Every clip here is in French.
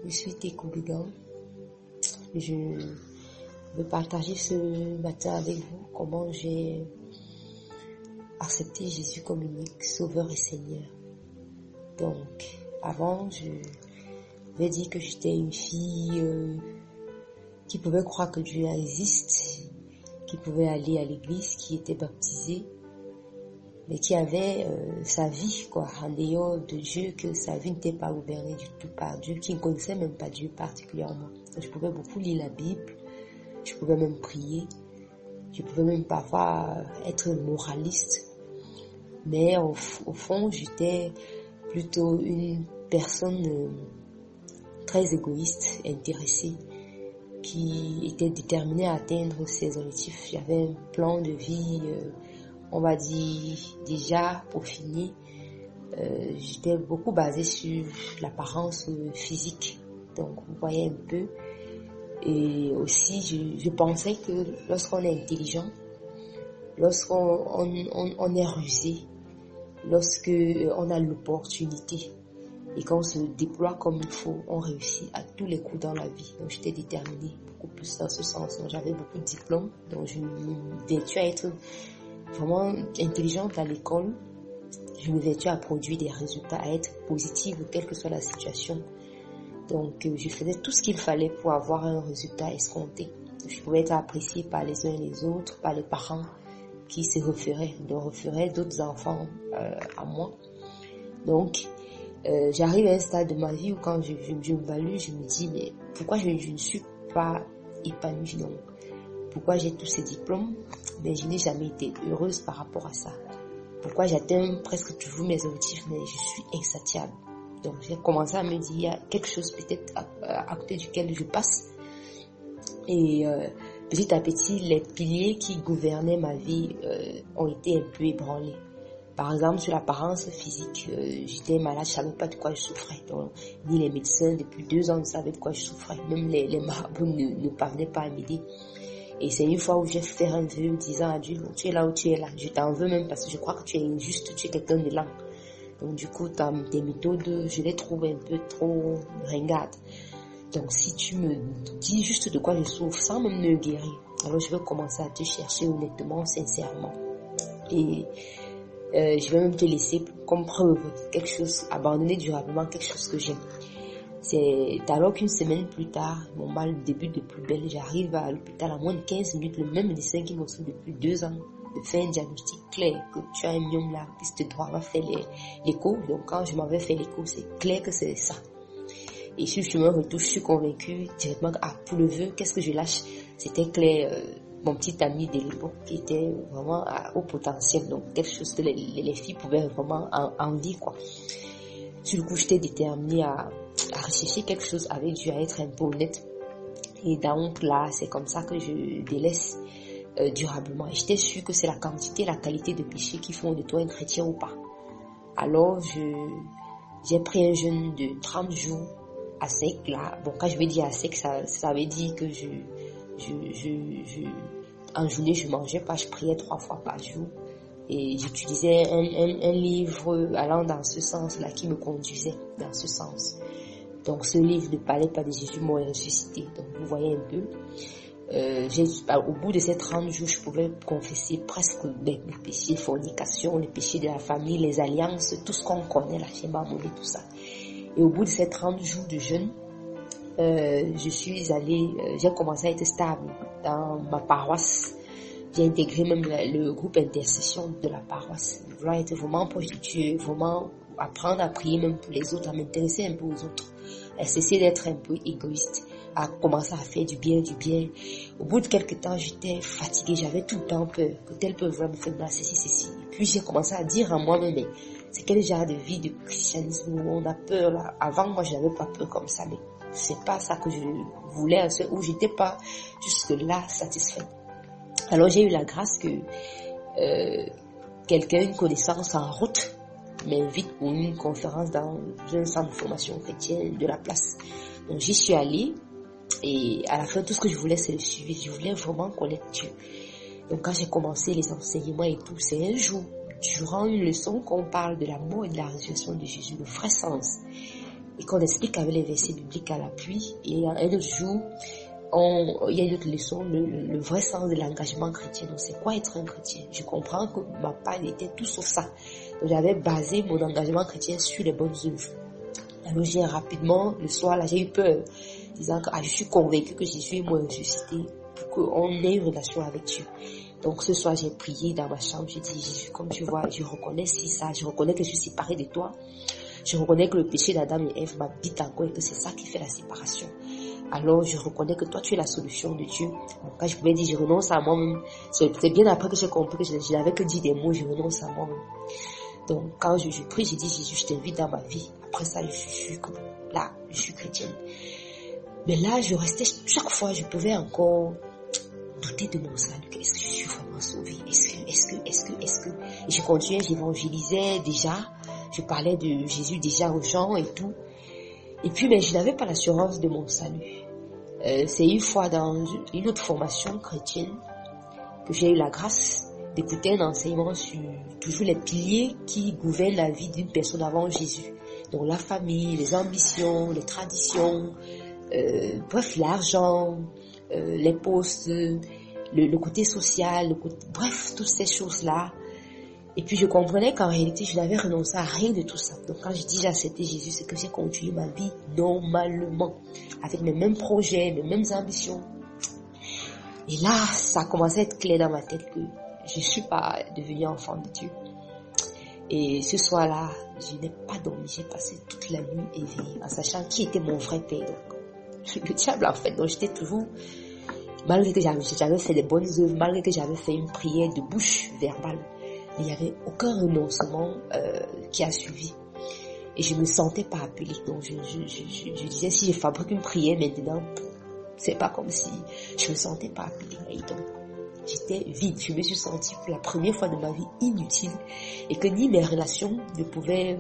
Je suis Tékoubégan. Je veux partager ce matin avec vous comment j'ai accepté Jésus comme unique Sauveur et Seigneur. Donc, avant, je vais dire que j'étais une fille qui pouvait croire que Dieu existe, qui pouvait aller à l'église, qui était baptisée, mais qui avait sa vie en dehors de Dieu, que sa vie n'était pas gouvernée du tout par Dieu, qui ne connaissait même pas Dieu particulièrement. Donc, je pouvais beaucoup lire la Bible, je pouvais même prier, je pouvais même parfois être moraliste, mais au fond, j'étais plutôt une personne très égoïste, intéressée, qui était déterminée à atteindre ses objectifs. J'avais un plan de vie, on va dire, déjà peaufiné. J'étais beaucoup basée sur l'apparence physique, donc vous voyez un peu. Et aussi, je pensais que lorsqu'on est intelligent, lorsqu'on est rusé, lorsqu'on a l'opportunité et qu'on se déploie comme il faut, on réussit à tous les coups dans la vie. Donc j'étais déterminée beaucoup plus dans ce sens. Donc, j'avais beaucoup de diplômes, donc je me vertuais à être vraiment intelligente à l'école. Je me vertuais à produire des résultats, à être positive quelle que soit la situation. Donc je faisais tout ce qu'il fallait pour avoir un résultat escompté. Je pouvais être appréciée par les uns et les autres, par les parents qui se référaient d'autres enfants à moi. Donc j'arrive à un stade de ma vie où quand je m'évalue, je me dis mais pourquoi je ne suis pas épanouie, non? Pourquoi j'ai tous ces diplômes mais je n'ai jamais été heureuse par rapport à ça? Pourquoi j'atteins presque toujours mes objectifs mais je suis insatiable? Donc j'ai commencé à me dire il y a quelque chose peut-être à côté duquel je passe. Et petit à petit, les piliers qui gouvernaient ma vie ont été un peu ébranlés. Par exemple, sur l'apparence physique, j'étais malade, je savais pas de quoi je souffrais. Donc, ni les médecins, depuis 2 ans, ne savaient de quoi je souffrais. Même les marabouts ne parvenaient pas à m'aider. Et c'est une fois où j'ai fait un vœu disant à Dieu, tu es là où tu es là. Je t'en veux même parce que je crois que tu es injuste, tu es quelqu'un de lent. Donc du coup, tes méthodes, je les trouve un peu trop ringardes. Donc si tu me dis juste de quoi je souffre sans même me guérir, alors je vais commencer à te chercher honnêtement, sincèrement. Et je vais même te laisser comme preuve quelque chose, abandonner durablement quelque chose que j'aime. C'est alors qu'une semaine plus tard, mon mal débute de plus belle, j'arrive à l'hôpital à moins de 15 minutes, le même médecin qui me suit depuis 2 ans, de faire un diagnostic clair que tu as un myome là, piste droit, va faire l'écho. Donc quand je m'avais fait l'écho, c'est clair que c'est ça. Et sur le chemin retour, je suis convaincue directement que pour le vœu, qu'est-ce que je lâche? C'était clair, mon petit ami de l'époque qui était vraiment à haut potentiel, donc quelque chose que les filles pouvaient vraiment en dire quoi. Sur le coup, j'étais déterminée à rechercher quelque chose avec Dieu, à être un peu honnête. Et donc là, c'est comme ça que je délaisse durablement. Et j'étais sûre que c'est la quantité et la qualité de péché qui font de toi un chrétien ou pas. Alors, j'ai pris un jeûne de 30 jours à sec. Là, bon, quand je vais dire à sec, ça veut dire que en journée, je mangeais pas, je priais 3 fois par jour. Et j'utilisais un livre allant dans ce sens-là, qui me conduisait dans ce sens. Donc ce livre ne parlait pas de Jésus mort et ressuscité. Donc vous voyez un peu. Au bout de ces 30 jours, je pouvais confesser presque les péchés, fornication, les péchés de la famille, les alliances, tout ce qu'on connaît, la chébamolé, tout ça. Et au bout de ces 30 jours de jeûne, j'ai commencé à être stable dans ma paroisse. J'ai intégré même le groupe intercession de la paroisse. Vouloir être vraiment proche de Dieu, vraiment apprendre à prier même pour les autres, à m'intéresser un peu aux autres, à cesser d'être un peu égoïste, à commencer à faire du bien. Au bout de quelques temps, j'étais fatiguée, j'avais tout le temps peur que tel peut vraiment me faire mal, ceci. Et puis j'ai commencé à dire à moi-même, mais c'est quel genre de vie de christianisme où on a peur là? Avant, moi, je n'avais pas peur comme ça, mais c'est pas ça que je voulais, où j'étais pas jusque-là satisfaite. Alors j'ai eu la grâce que quelqu'un, une connaissance en route, m'invite pour une conférence dans un centre de formation chrétienne de la place. Donc j'y suis allée et à la fin tout ce que je voulais c'est le suivi. Je voulais vraiment connaître Dieu. Donc quand j'ai commencé les enseignements et tout, c'est un jour, durant une leçon qu'on parle de la mort et de la résurrection de Jésus, le vrai sens. et qu'on explique avec les versets bibliques à l'appui. Et un autre jour, il y a une autre leçon, le vrai sens de l'engagement chrétien. Donc, c'est quoi être un chrétien? Je comprends que ma part était tout sauf ça. Donc, j'avais basé mon engagement chrétien sur les bonnes œuvres. Alors, j'ai rapidement, le soir, là, j'ai eu peur, disant que je suis convaincue que Jésus est moi ressuscité pour qu'on ait une relation avec Dieu. Donc, ce soir, j'ai prié dans ma chambre. J'ai dit, Jésus, comme tu vois, je reconnais ça, je reconnais que je suis séparée de toi. Je reconnais que le péché d'Adam et Ève m'habite encore et que c'est ça qui fait la séparation. Alors, je reconnais que toi, tu es la solution de Dieu. Donc, quand je pouvais dire, je renonce à moi-même, c'est bien après que j'ai compris que je n'avais que dit des mots, je renonce à moi-même. Donc, quand je prie, j'ai dit, Jésus, je t'invite dans ma vie. Après ça, je suis que là, je suis chrétienne. Mais là, je restais, chaque fois, je pouvais encore douter de mon salut. Est-ce que je suis vraiment sauvée? Est-ce que, et je continuais, j'évangélisais déjà, je parlais de Jésus déjà aux gens et tout. Et puis, mais je n'avais pas l'assurance de mon salut. C'est une fois dans une autre formation chrétienne que j'ai eu la grâce d'écouter un enseignement sur toujours les piliers qui gouvernent la vie d'une personne avant Jésus. Donc la famille, les ambitions, les traditions, bref, l'argent, les postes, le côté social, bref, toutes ces choses-là. Et puis je comprenais qu'en réalité, je n'avais renoncé à rien de tout ça. Donc quand je dis j'ai accepté Jésus, c'est que j'ai continué ma vie normalement, avec mes mêmes projets, mes mêmes ambitions. Et là, ça commençait à être clair dans ma tête que je ne suis pas devenue enfant de Dieu. Et ce soir-là, je n'ai pas dormi, j'ai passé toute la nuit éveillée, en sachant qui était mon vrai père. Donc, le diable en fait, donc j'étais toujours, malgré que j'avais fait des bonnes œuvres, malgré que j'avais fait une prière de bouche verbale, il n'y avait aucun renoncement qui a suivi. Et je me sentais pas appelée. Donc je disais, si je fabrique une prière maintenant, c'est pas comme si je me sentais pas appelée. Et donc, j'étais vide. Je me suis sentie pour la première fois de ma vie inutile. Et que ni mes relations ne pouvaient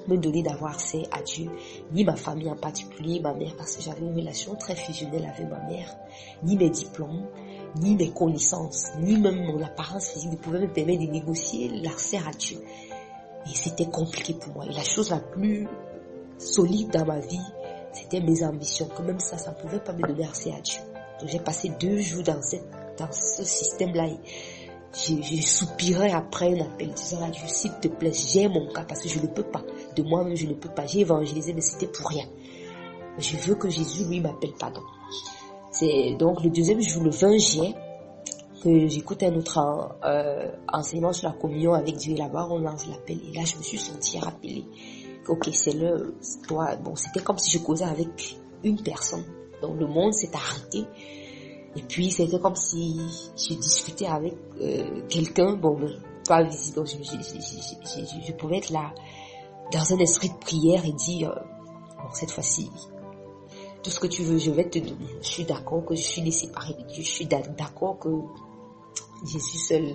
me donner d'avoir accès à Dieu, ni ma famille en particulier, ma mère, parce que j'avais une relation très fusionnelle avec ma mère, ni mes diplômes, ni mes connaissances, ni même mon apparence physique ne pouvaient me permettre de négocier l'accès à Dieu. Et c'était compliqué pour moi. Et la chose la plus solide dans ma vie, c'était mes ambitions. Que même ça ne pouvait pas me donner accès à Dieu. Donc j'ai passé 2 jours dans ce système-là. Je soupirais après un appel disant à Dieu, s'il te plaît, j'ai mon cas parce que je ne peux pas. De moi-même, je ne peux pas. J'ai évangélisé, mais c'était pour rien. Je veux que Jésus, lui, m'appelle pardon. C'est donc le deuxième jour, le 20 juillet, que j'écoute un autre enseignement sur la communion avec Dieu. Et là-bas, on lance l'appel. Et là, je me suis sentie rappelée. Ok, c'est l'heure. Toi, bon, c'était comme si je causais avec une personne. Donc le monde s'est arrêté. Et puis, c'était comme si je discutais avec quelqu'un, bon, mais pas visible. Donc, je pouvais être là, dans un esprit de prière et dire, bon, cette fois-ci, tout ce que tu veux, je vais te donner. Je suis d'accord que je suis né séparé de Dieu. Je suis d'accord que Jésus seul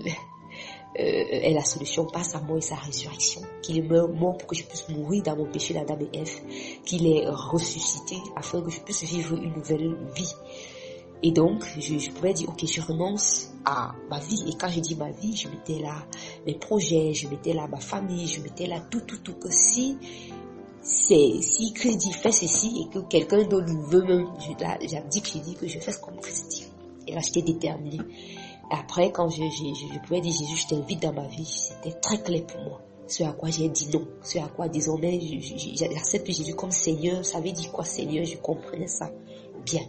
est la solution par sa mort et sa résurrection. Qu'il est mort pour que je puisse mourir dans mon péché d'Adam et Ève. Qu'il est ressuscité afin que je puisse vivre une nouvelle vie. Et donc, je pouvais dire, ok, je renonce à ma vie. Et quand je dis ma vie, je mettais là mes projets, je mettais là ma famille, je mettais là tout. Que si Christ dit fais ceci et que quelqu'un d'autre veut même, j'abdique, je dis que je fais ce comme Christ dit. Et là, j'étais déterminée. Et après, quand je pouvais dire Jésus, je t'invite dans ma vie, c'était très clair pour moi. Ce à quoi j'ai dit non. Ce à quoi désormais, j'accepte Jésus comme Seigneur. Ça veut dire quoi Seigneur? Je comprenais ça bien.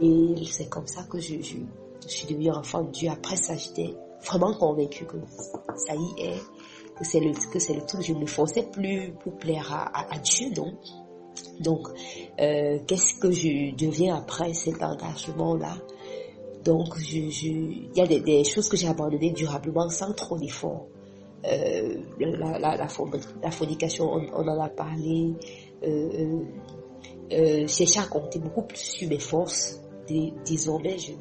Et c'est comme ça que je suis devenue enfant de Dieu. Après ça, j'étais vraiment convaincue que ça y est, que c'est le truc. Je ne me forçais plus pour plaire à Dieu, non. Donc, qu'est-ce que je deviens après cet engagement-là? Donc, il y a des choses que j'ai abandonnées durablement sans trop d'efforts. La fornication, on en a parlé. Chercher à compter beaucoup plus sur mes forces. Désormais, je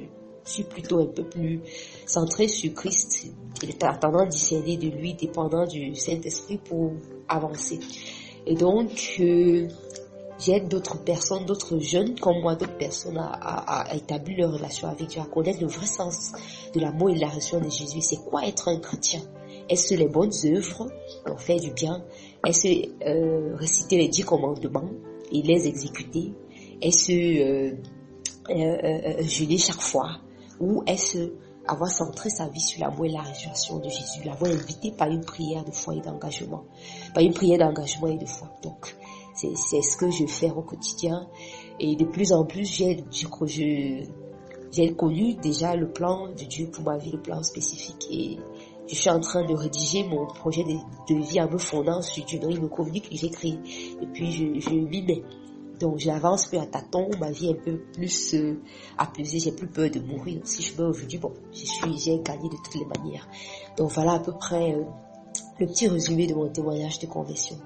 suis plutôt un peu plus centrée sur Christ, attendant discerner de lui, dépendant du Saint-Esprit pour avancer. Et donc, j'aide d'autres personnes, d'autres jeunes comme moi, d'autres personnes à établir leur relation avec Dieu, à connaître le vrai sens de l'amour et de la relation de Jésus. C'est quoi être un chrétien? Est-ce les bonnes œuvres, donc faire du bien? Est-ce réciter les 10 commandements et les exécuter? Est-ce jeûner chaque fois? Ou est-ce avoir centré sa vie sur l'amour et la résurrection de Jésus, l'avoir invité par une prière de foi et d'engagement, par une prière d'engagement et de foi. Donc, c'est ce que je fais au quotidien. Et de plus en plus, j'ai connu déjà le plan de Dieu pour ma vie, le plan spécifique. Et je suis en train de rédiger mon projet de vie en me fondant sur Dieu. Donc, il me communique que j'ai créé. Et puis, je m'y mets. Donc, j'avance peu à tâtons, ma vie est un peu plus apaisée, j'ai plus peur de mourir. Donc, si je meurs aujourd'hui, bon, j'ai gagné de toutes les manières. Donc, voilà à peu près le petit résumé de mon témoignage de conversion.